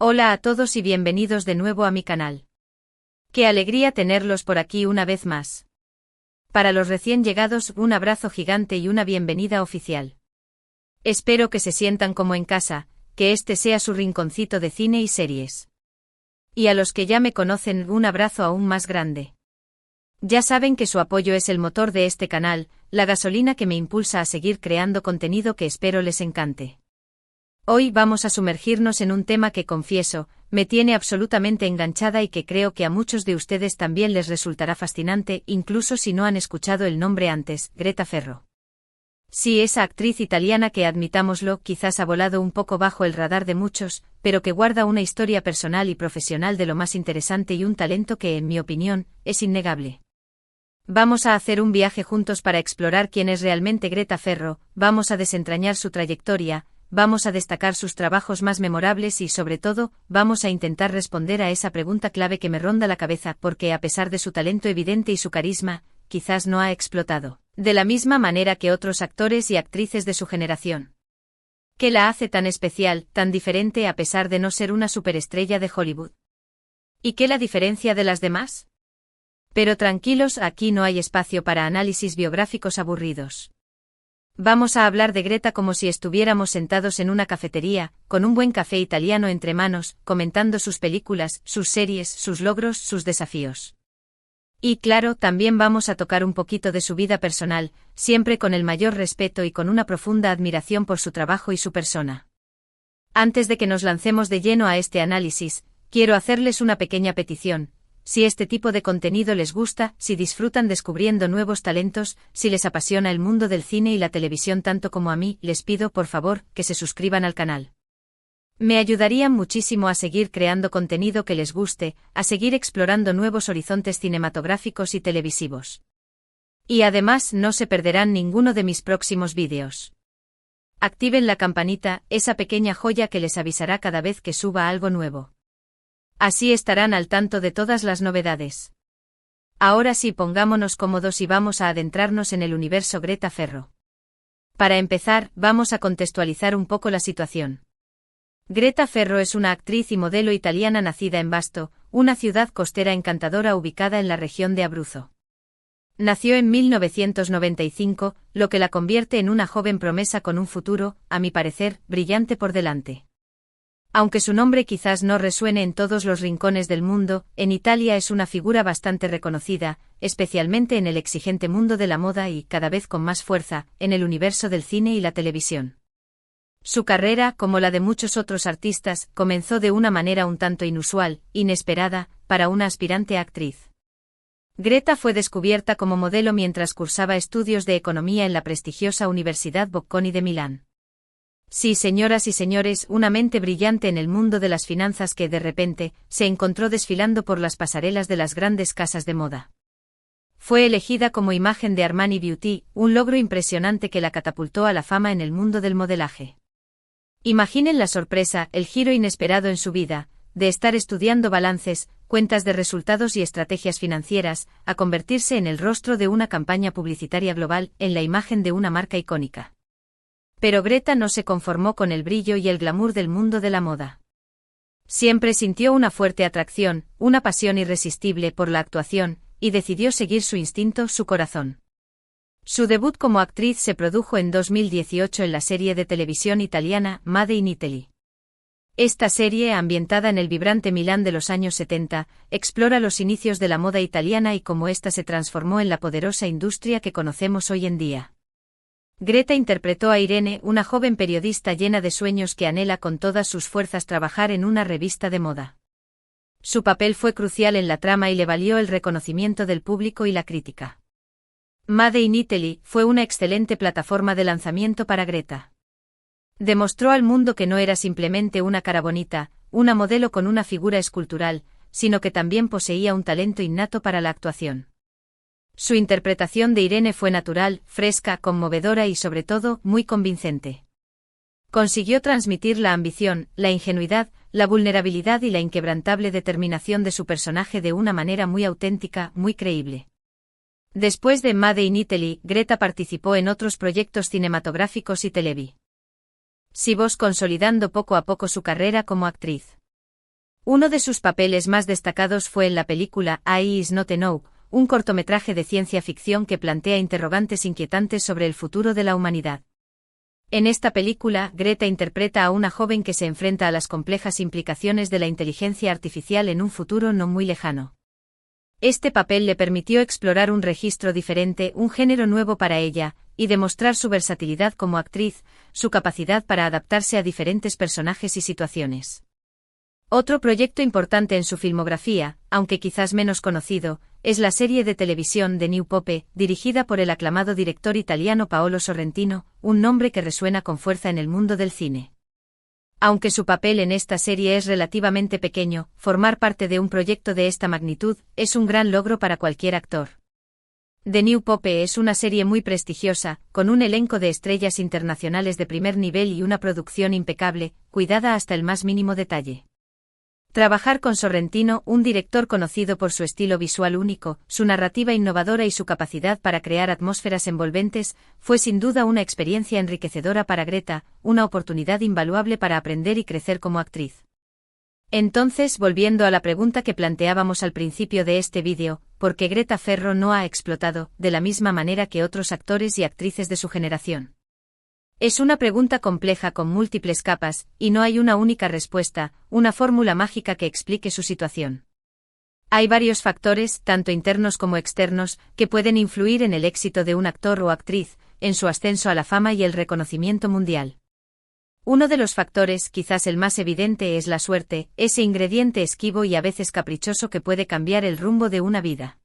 Hola a todos y bienvenidos de nuevo a mi canal. Qué alegría tenerlos por aquí una vez más. Para los recién llegados, un abrazo gigante y una bienvenida oficial. Espero que se sientan como en casa, que este sea su rinconcito de cine y series. Y a los que ya me conocen, un abrazo aún más grande. Ya saben que su apoyo es el motor de este canal, la gasolina que me impulsa a seguir creando contenido que espero les encante. Hoy vamos a sumergirnos en un tema que confieso, me tiene absolutamente enganchada y que creo que a muchos de ustedes también les resultará fascinante, incluso si no han escuchado el nombre antes, Greta Ferro. Sí, esa actriz italiana que, admitámoslo, quizás ha volado un poco bajo el radar de muchos, pero que guarda una historia personal y profesional de lo más interesante y un talento que, en mi opinión, es innegable. Vamos a hacer un viaje juntos para explorar quién es realmente Greta Ferro, vamos a desentrañar su trayectoria, vamos a destacar sus trabajos más memorables y, sobre todo, vamos a intentar responder a esa pregunta clave que me ronda la cabeza, porque a pesar de su talento evidente y su carisma, quizás no ha explotado de la misma manera que otros actores y actrices de su generación. ¿Qué la hace tan especial, tan diferente a pesar de no ser una superestrella de Hollywood? ¿Y qué la diferencia de las demás? Pero tranquilos, aquí no hay espacio para análisis biográficos aburridos. Vamos a hablar de Greta como si estuviéramos sentados en una cafetería, con un buen café italiano entre manos, comentando sus películas, sus series, sus logros, sus desafíos. Y claro, también vamos a tocar un poquito de su vida personal, siempre con el mayor respeto y con una profunda admiración por su trabajo y su persona. Antes de que nos lancemos de lleno a este análisis, quiero hacerles una pequeña petición. Si este tipo de contenido les gusta, si disfrutan descubriendo nuevos talentos, si les apasiona el mundo del cine y la televisión tanto como a mí, les pido por favor que se suscriban al canal. Me ayudarían muchísimo a seguir creando contenido que les guste, a seguir explorando nuevos horizontes cinematográficos y televisivos. Y además no se perderán ninguno de mis próximos vídeos. Activen la campanita, esa pequeña joya que les avisará cada vez que suba algo nuevo. Así estarán al tanto de todas las novedades. Ahora sí, pongámonos cómodos y vamos a adentrarnos en el universo Greta Ferro. Para empezar, vamos a contextualizar un poco la situación. Greta Ferro es una actriz y modelo italiana nacida en Vasto, una ciudad costera encantadora ubicada en la región de Abruzzo. Nació en 1995, lo que la convierte en una joven promesa con un futuro, a mi parecer, brillante por delante. Aunque su nombre quizás no resuene en todos los rincones del mundo, en Italia es una figura bastante reconocida, especialmente en el exigente mundo de la moda y, cada vez con más fuerza, en el universo del cine y la televisión. Su carrera, como la de muchos otros artistas, comenzó de una manera un tanto inusual, inesperada, para una aspirante actriz. Greta fue descubierta como modelo mientras cursaba estudios de economía en la prestigiosa Universidad Bocconi de Milán. Sí, señoras y señores, una mente brillante en el mundo de las finanzas que, de repente, se encontró desfilando por las pasarelas de las grandes casas de moda. Fue elegida como imagen de Armani Beauty, un logro impresionante que la catapultó a la fama en el mundo del modelaje. Imaginen la sorpresa, el giro inesperado en su vida, de estar estudiando balances, cuentas de resultados y estrategias financieras, a convertirse en el rostro de una campaña publicitaria global, en la imagen de una marca icónica. Pero Greta no se conformó con el brillo y el glamour del mundo de la moda. Siempre sintió una fuerte atracción, una pasión irresistible por la actuación, y decidió seguir su instinto, su corazón. Su debut como actriz se produjo en 2018 en la serie de televisión italiana Made in Italy. Esta serie, ambientada en el vibrante Milán de los años 70, explora los inicios de la moda italiana y cómo ésta se transformó en la poderosa industria que conocemos hoy en día. Greta interpretó a Irene, una joven periodista llena de sueños que anhela con todas sus fuerzas trabajar en una revista de moda. Su papel fue crucial en la trama y le valió el reconocimiento del público y la crítica. Made in Italy fue una excelente plataforma de lanzamiento para Greta. Demostró al mundo que no era simplemente una cara bonita, una modelo con una figura escultural, sino que también poseía un talento innato para la actuación. Su interpretación de Irene fue natural, fresca, conmovedora y sobre todo, muy convincente. Consiguió transmitir la ambición, la ingenuidad, la vulnerabilidad y la inquebrantable determinación de su personaje de una manera muy auténtica, muy creíble. Después de Made in Italy, Greta participó en otros proyectos cinematográficos y televisivos, consolidando poco a poco su carrera como actriz. Uno de sus papeles más destacados fue en la película I Is Not Enough, un cortometraje de ciencia ficción que plantea interrogantes inquietantes sobre el futuro de la humanidad. En esta película, Greta interpreta a una joven que se enfrenta a las complejas implicaciones de la inteligencia artificial en un futuro no muy lejano. Este papel le permitió explorar un registro diferente, un género nuevo para ella, y demostrar su versatilidad como actriz, su capacidad para adaptarse a diferentes personajes y situaciones. Otro proyecto importante en su filmografía, aunque quizás menos conocido, es la serie de televisión The New Pope, dirigida por el aclamado director italiano Paolo Sorrentino, un nombre que resuena con fuerza en el mundo del cine. Aunque su papel en esta serie es relativamente pequeño, formar parte de un proyecto de esta magnitud es un gran logro para cualquier actor. The New Pope es una serie muy prestigiosa, con un elenco de estrellas internacionales de primer nivel y una producción impecable, cuidada hasta el más mínimo detalle. Trabajar con Sorrentino, un director conocido por su estilo visual único, su narrativa innovadora y su capacidad para crear atmósferas envolventes, fue sin duda una experiencia enriquecedora para Greta, una oportunidad invaluable para aprender y crecer como actriz. Entonces, volviendo a la pregunta que planteábamos al principio de este vídeo, ¿por qué Greta Ferro no ha explotado de la misma manera que otros actores y actrices de su generación? Es una pregunta compleja con múltiples capas, y no hay una única respuesta, una fórmula mágica que explique su situación. Hay varios factores, tanto internos como externos, que pueden influir en el éxito de un actor o actriz, en su ascenso a la fama y el reconocimiento mundial. Uno de los factores, quizás el más evidente, es la suerte, ese ingrediente esquivo y a veces caprichoso que puede cambiar el rumbo de una vida.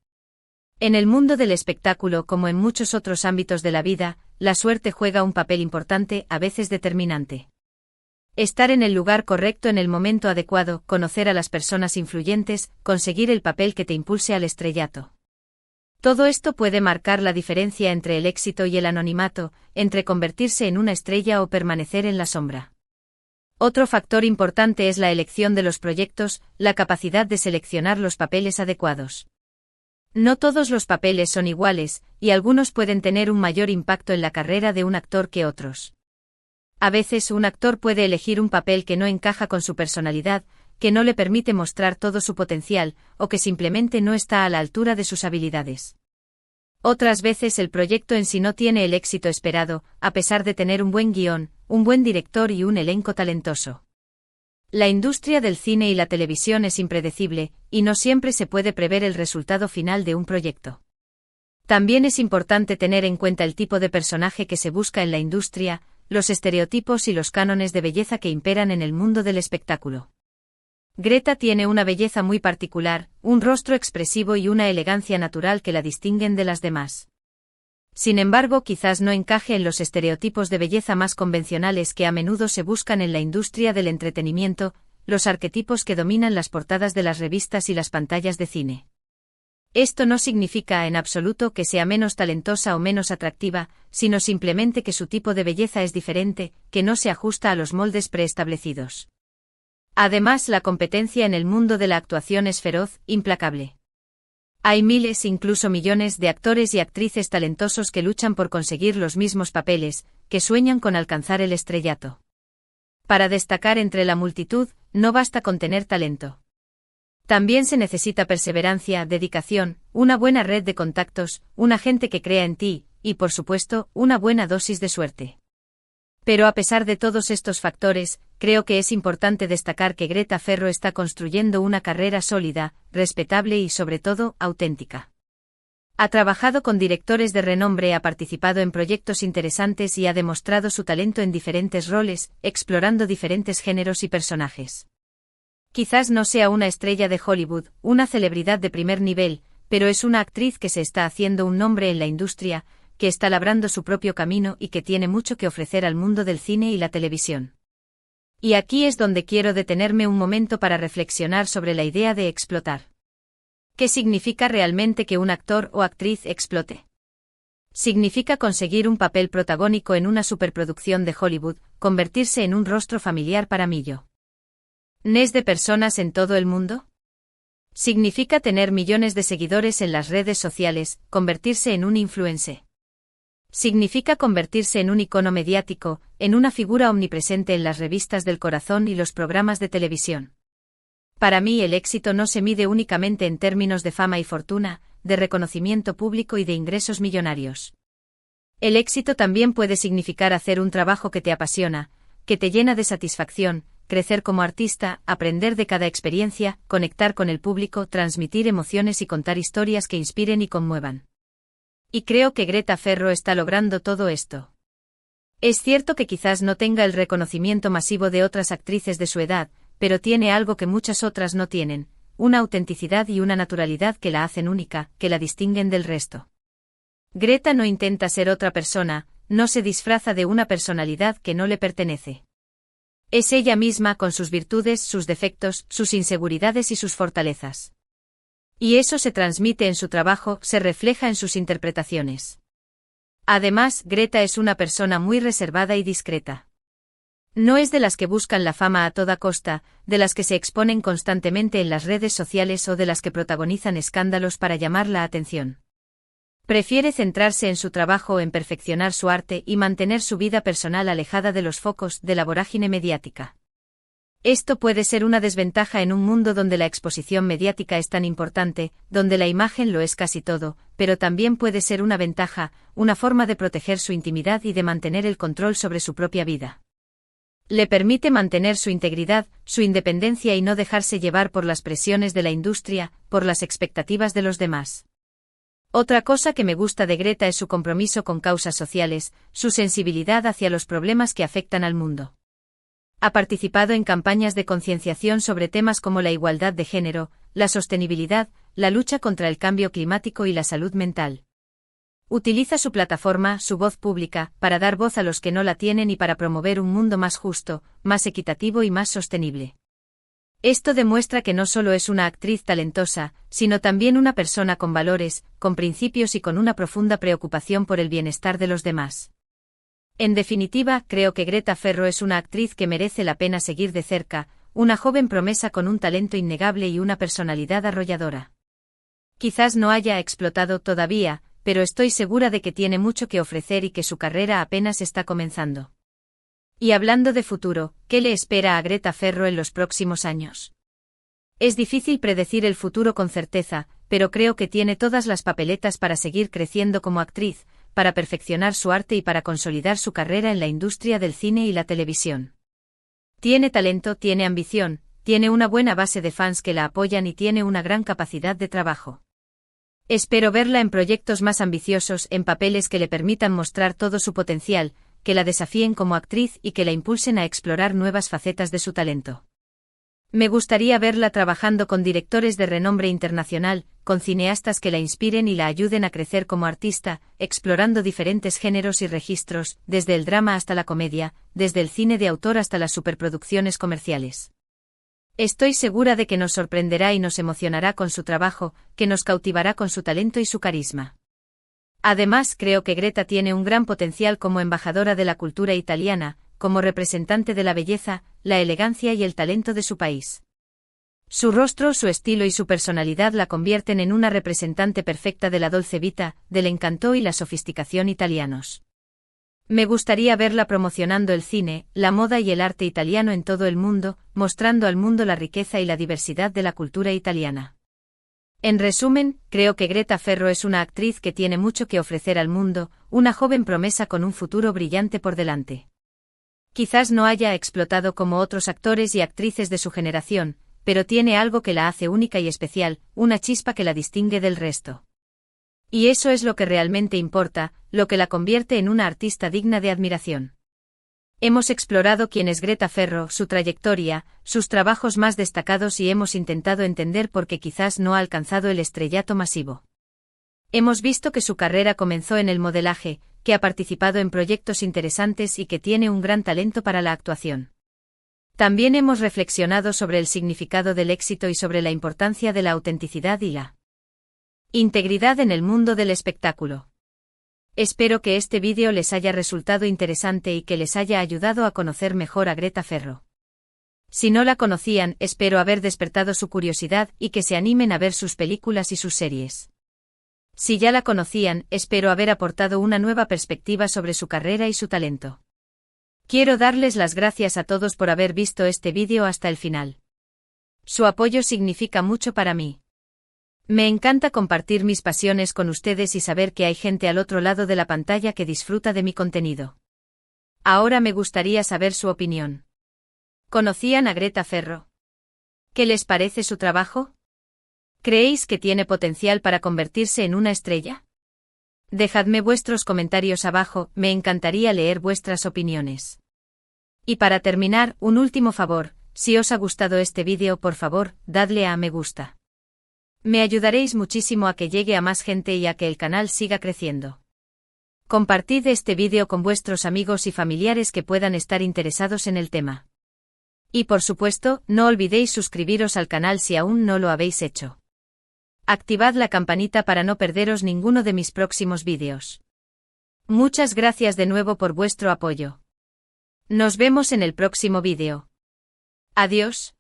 En el mundo del espectáculo, como en muchos otros ámbitos de la vida, la suerte juega un papel importante, a veces determinante. Estar en el lugar correcto en el momento adecuado, conocer a las personas influyentes, conseguir el papel que te impulse al estrellato. Todo esto puede marcar la diferencia entre el éxito y el anonimato, entre convertirse en una estrella o permanecer en la sombra. Otro factor importante es la elección de los proyectos, la capacidad de seleccionar los papeles adecuados. No todos los papeles son iguales, y algunos pueden tener un mayor impacto en la carrera de un actor que otros. A veces un actor puede elegir un papel que no encaja con su personalidad, que no le permite mostrar todo su potencial, o que simplemente no está a la altura de sus habilidades. Otras veces el proyecto en sí no tiene el éxito esperado, a pesar de tener un buen guión, un buen director y un elenco talentoso. La industria del cine y la televisión es impredecible, y no siempre se puede prever el resultado final de un proyecto. También es importante tener en cuenta el tipo de personaje que se busca en la industria, los estereotipos y los cánones de belleza que imperan en el mundo del espectáculo. Greta tiene una belleza muy particular, un rostro expresivo y una elegancia natural que la distinguen de las demás. Sin embargo, quizás no encaje en los estereotipos de belleza más convencionales que a menudo se buscan en la industria del entretenimiento, los arquetipos que dominan las portadas de las revistas y las pantallas de cine. Esto no significa en absoluto que sea menos talentosa o menos atractiva, sino simplemente que su tipo de belleza es diferente, que no se ajusta a los moldes preestablecidos. Además, la competencia en el mundo de la actuación es feroz, implacable. Hay miles, incluso millones, de actores y actrices talentosos que luchan por conseguir los mismos papeles, que sueñan con alcanzar el estrellato. Para destacar entre la multitud, no basta con tener talento. También se necesita perseverancia, dedicación, una buena red de contactos, una gente que crea en ti, y por supuesto, una buena dosis de suerte. Pero a pesar de todos estos factores, creo que es importante destacar que Greta Ferro está construyendo una carrera sólida, respetable y sobre todo, auténtica. Ha trabajado con directores de renombre, ha participado en proyectos interesantes y ha demostrado su talento en diferentes roles, explorando diferentes géneros y personajes. Quizás no sea una estrella de Hollywood, una celebridad de primer nivel, pero es una actriz que se está haciendo un nombre en la industria, que está labrando su propio camino y que tiene mucho que ofrecer al mundo del cine y la televisión. Y aquí es donde quiero detenerme un momento para reflexionar sobre la idea de explotar. ¿Qué significa realmente que un actor o actriz explote? Significa conseguir un papel protagónico en una superproducción de Hollywood, convertirse en un rostro familiar para millones de personas en todo el mundo. Significa tener millones de seguidores en las redes sociales, convertirse en un influencer. Significa convertirse en un icono mediático, en una figura omnipresente en las revistas del corazón y los programas de televisión. Para mí el éxito no se mide únicamente en términos de fama y fortuna, de reconocimiento público y de ingresos millonarios. El éxito también puede significar hacer un trabajo que te apasiona, que te llena de satisfacción, crecer como artista, aprender de cada experiencia, conectar con el público, transmitir emociones y contar historias que inspiren y conmuevan. Y creo que Greta Ferro está logrando todo esto. Es cierto que quizás no tenga el reconocimiento masivo de otras actrices de su edad, pero tiene algo que muchas otras no tienen, una autenticidad y una naturalidad que la hacen única, que la distinguen del resto. Greta no intenta ser otra persona, no se disfraza de una personalidad que no le pertenece. Es ella misma con sus virtudes, sus defectos, sus inseguridades y sus fortalezas. Y eso se transmite en su trabajo, se refleja en sus interpretaciones. Además, Greta es una persona muy reservada y discreta. No es de las que buscan la fama a toda costa, de las que se exponen constantemente en las redes sociales o de las que protagonizan escándalos para llamar la atención. Prefiere centrarse en su trabajo, en perfeccionar su arte y mantener su vida personal alejada de los focos de la vorágine mediática. Esto puede ser una desventaja en un mundo donde la exposición mediática es tan importante, donde la imagen lo es casi todo, pero también puede ser una ventaja, una forma de proteger su intimidad y de mantener el control sobre su propia vida. Le permite mantener su integridad, su independencia y no dejarse llevar por las presiones de la industria, por las expectativas de los demás. Otra cosa que me gusta de Greta es su compromiso con causas sociales, su sensibilidad hacia los problemas que afectan al mundo. Ha participado en campañas de concienciación sobre temas como la igualdad de género, la sostenibilidad, la lucha contra el cambio climático y la salud mental. Utiliza su plataforma, su voz pública, para dar voz a los que no la tienen y para promover un mundo más justo, más equitativo y más sostenible. Esto demuestra que no solo es una actriz talentosa, sino también una persona con valores, con principios y con una profunda preocupación por el bienestar de los demás. En definitiva, creo que Greta Ferro es una actriz que merece la pena seguir de cerca, una joven promesa con un talento innegable y una personalidad arrolladora. Quizás no haya explotado todavía, pero estoy segura de que tiene mucho que ofrecer y que su carrera apenas está comenzando. Y hablando de futuro, ¿qué le espera a Greta Ferro en los próximos años? Es difícil predecir el futuro con certeza, pero creo que tiene todas las papeletas para seguir creciendo como actriz, para perfeccionar su arte y para consolidar su carrera en la industria del cine y la televisión. Tiene talento, tiene ambición, tiene una buena base de fans que la apoyan y tiene una gran capacidad de trabajo. Espero verla en proyectos más ambiciosos, en papeles que le permitan mostrar todo su potencial, que la desafíen como actriz y que la impulsen a explorar nuevas facetas de su talento. Me gustaría verla trabajando con directores de renombre internacional, con cineastas que la inspiren y la ayuden a crecer como artista, explorando diferentes géneros y registros, desde el drama hasta la comedia, desde el cine de autor hasta las superproducciones comerciales. Estoy segura de que nos sorprenderá y nos emocionará con su trabajo, que nos cautivará con su talento y su carisma. Además, creo que Greta tiene un gran potencial como embajadora de la cultura italiana, como representante de la belleza, la elegancia y el talento de su país. Su rostro, su estilo y su personalidad la convierten en una representante perfecta de la dolce vita, del encanto y la sofisticación italianos. Me gustaría verla promocionando el cine, la moda y el arte italiano en todo el mundo, mostrando al mundo la riqueza y la diversidad de la cultura italiana. En resumen, creo que Greta Ferro es una actriz que tiene mucho que ofrecer al mundo, una joven promesa con un futuro brillante por delante. Quizás no haya explotado como otros actores y actrices de su generación, pero tiene algo que la hace única y especial, una chispa que la distingue del resto. Y eso es lo que realmente importa, lo que la convierte en una artista digna de admiración. Hemos explorado quién es Greta Ferro, su trayectoria, sus trabajos más destacados y hemos intentado entender por qué quizás no ha alcanzado el estrellato masivo. Hemos visto que su carrera comenzó en el modelaje, que ha participado en proyectos interesantes y que tiene un gran talento para la actuación. También hemos reflexionado sobre el significado del éxito y sobre la importancia de la autenticidad y la integridad en el mundo del espectáculo. Espero que este vídeo les haya resultado interesante y que les haya ayudado a conocer mejor a Greta Ferro. Si no la conocían, espero haber despertado su curiosidad y que se animen a ver sus películas y sus series. Si ya la conocían, espero haber aportado una nueva perspectiva sobre su carrera y su talento. Quiero darles las gracias a todos por haber visto este vídeo hasta el final. Su apoyo significa mucho para mí. Me encanta compartir mis pasiones con ustedes y saber que hay gente al otro lado de la pantalla que disfruta de mi contenido. Ahora me gustaría saber su opinión. ¿Conocían a Greta Ferro? ¿Qué les parece su trabajo? ¿Creéis que tiene potencial para convertirse en una estrella? Dejadme vuestros comentarios abajo, me encantaría leer vuestras opiniones. Y para terminar, un último favor, si os ha gustado este vídeo, por favor, dadle a me gusta. Me ayudaréis muchísimo a que llegue a más gente y a que el canal siga creciendo. Compartid este vídeo con vuestros amigos y familiares que puedan estar interesados en el tema. Y por supuesto, no olvidéis suscribiros al canal si aún no lo habéis hecho. Activad la campanita para no perderos ninguno de mis próximos vídeos. Muchas gracias de nuevo por vuestro apoyo. Nos vemos en el próximo vídeo. Adiós.